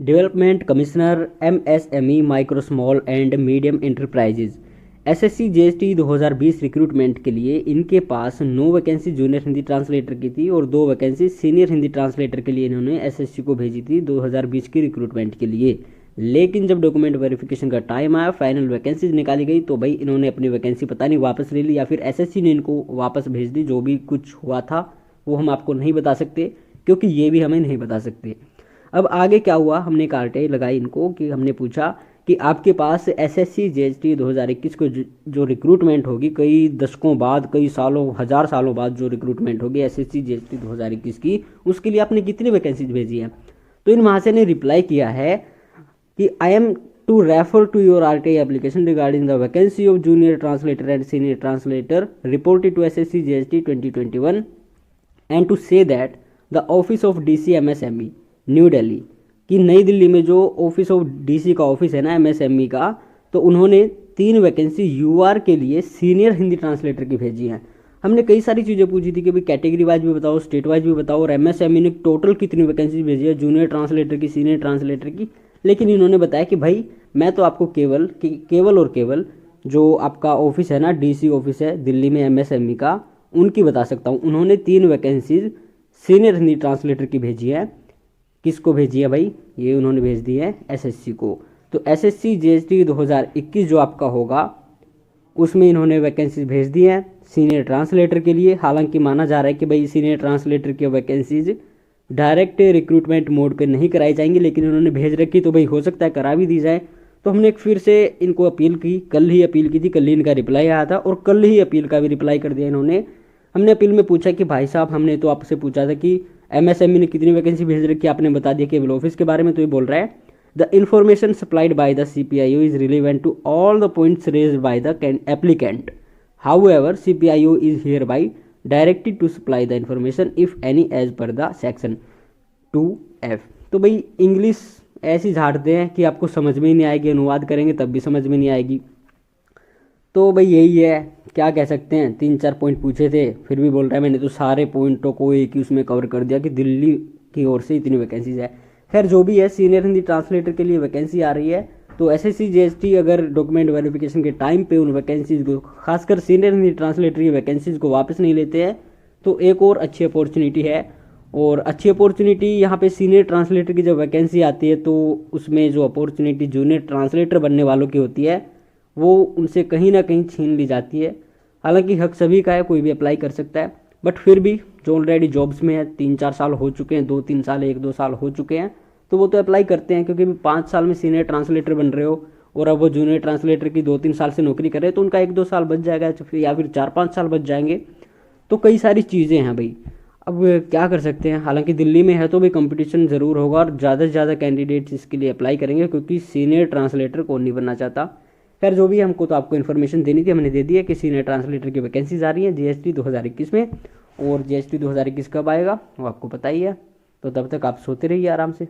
Development commissioner MSME micro small and medium enterprises SSC GST 2020 recruitment के लिए इनके पास 9 vacancy junior Hindi translator की थी और 2 वैकेंसी सीनियर हिंदी ट्रांसलेटर के लिए इन्होंने एसएससी को भेजी थी 2020 की रिक्रूटमेंट के लिए। लेकिन जब डॉक्यूमेंट वेरिफिकेशन का टाइम आया, फाइनल वैकेंसीज निकाली गई, तो भाई इन्होंने अपनी वैकेंसी पता नहीं वापस ले ली या फिर एसएससी ने इनको वापस भेज दी। जो भी कुछ हुआ था वो हम आपको नहीं बता सकते, क्योंकि ये भी हमें नहीं बता सकते। अब आगे क्या हुआ, हमने एक आरटीआई लगाई इनको कि हमने पूछा कि आपके पास एसएससी जीएसटी 2021 को जो रिक्रूटमेंट होगी, कई दशकों बाद, कई सालों, 1000 सालों बाद जो रिक्रूटमेंट होगी एसएससी जीएसटी 2021 की, उसके लिए आपने कितनी वैकेंसीज भेजी हैं। तो इन महाशय ने रिप्लाई किया है कि I am to refer to your RTI application regarding the vacancy of junior translator and senior translator reported to SSC GST 2021 and to say that the office of DC MSME New Delhi, कि नई दिल्ली में जो office of DC का office है ना MSME का, तो उन्होंने 3 वैकेंसी यूआर के लिए सीनियर हिंदी ट्रांसलेटर की भेजी हैं। हमने कई सारी चीज़ें पूछी थी कि भाई कैटेगरी वाइज भी बताओ, स्टेट वाइज भी बताओ, और एमएसएमई ने टोटल कितनी वैकेंसी भेजी है जूनियर ट्रांसलेटर की, सीनियर ट्रांसलेटर की। लेकिन इन्होंने बताया कि भाई मैं तो आपको केवल जो आपका ऑफिस है ना, डीसी ऑफिस है दिल्ली में एमएसएमई का, उनकी बता सकता हूँ। उन्होंने 3 वैकेंसीज सीनियर हिंदी ट्रांसलेटर की भेजी है। किसको भेजी है भाई, ये उन्होंने भेज दी है एसएससी को। तो एसएससी जीएसटी 2021 जो आपका होगा उसमें इन्होंने वैकेंसीज भेज दी हैं सीनियर ट्रांसलेटर के लिए। हालांकि माना जा रहा है कि भाई सीनियर ट्रांसलेटर की वैकेंसीज डायरेक्ट रिक्रूटमेंट मोड पे नहीं कराई जाएंगी, लेकिन उन्होंने भेज रखी, तो भाई हो सकता है करा भी दी जाए। तो हमने एक फिर से इनको अपील की, कल ही अपील की थी, कल ही इनका रिप्लाई आया था और कल ही अपील का भी रिप्लाई कर दिया इन्होंने। हमने अपील में पूछा कि भाई साहब, हमने तो आपसे पूछा था कि एमएसएमई ने कितनी वैकेंसी भेज रखी, आपने बता दिया केवल ऑफिस के बारे में। तो ये बोल रहा है the information supplied by the CPIO is relevant to all the points raised by the applicant, however CPIO is hereby directed to supply the information if any as per the section 2F। तो भाई English ऐसी झाड़ते हैं कि आपको समझ में ही नहीं आएगी, अनुवाद करेंगे तब भी समझ में नहीं आएगी। तो भाई यही है, क्या कह सकते हैं। 3-4 पॉइंट पूछे थे, फिर भी बोल रहा है मैंने तो सारे पॉइंटों को एक ही उसमें कवर कर दिया कि दिल्ली की ओर से इतनी वैकेंसीज है। खैर जो भी है, सीनियर हिंदी ट्रांसलेटर के लिए वैकेंसी आ रही है। तो एसएससी जीएसटी अगर डॉक्यूमेंट वेरिफिकेशन के टाइम पे उन वैकेंसीज को, खासकर सीनियर हिंदी ट्रांसलेटर की वैकेंसीज को वापस नहीं लेते हैं, तो एक और अच्छी अपॉर्चुनिटी है। और अच्छी अपॉर्चुनिटी यहाँ पे सीनियर ट्रांसलेटर की जब वैकेंसी आती है, तो उसमें जो अपॉर्चुनिटी जूनियर ट्रांसलेटर बनने वालों की होती है वो उनसे कहीं ना कहीं छीन ली जाती है। हालांकि हक सभी का है, कोई भी अप्लाई कर सकता है, बट फिर भी जो ऑलरेडी जॉब्स में है, 3-4 साल हो चुके हैं, 2-3 साल, 1-2 साल हो चुके हैं, तो वो तो अप्लाई करते हैं। क्योंकि 5 साल में सीनियर ट्रांसलेटर बन रहे हो और अब वो जूनियर ट्रांसलेटर की 2-3 साल से नौकरी कर रहे हैं, तो उनका 1-2 साल बच जाएगा, या फिर 4-5 साल बच जाएंगे। तो कई सारी चीज़ें हैं भाई, अब क्या कर सकते हैं। हालांकि दिल्ली में है तो भी कंपटीशन ज़रूर होगा और ज़्यादा से ज़्यादा कैंडिडेट्स इसके लिए अप्लाई करेंगे, क्योंकि सीनियर ट्रांसलेटर कौन नहीं बनना चाहता। खैर जो भी है, हमको तो आपको इन्फॉर्मेशन देनी थी, हमने दे दी है कि सीनियर ट्रांसलेटर की वैकेंसीज आ रही है जीएसटी 2021 में। और जीएसटी 2021 कब आएगा वो आपको पता ही है। तो तब तक आप सोते रहिए आराम से।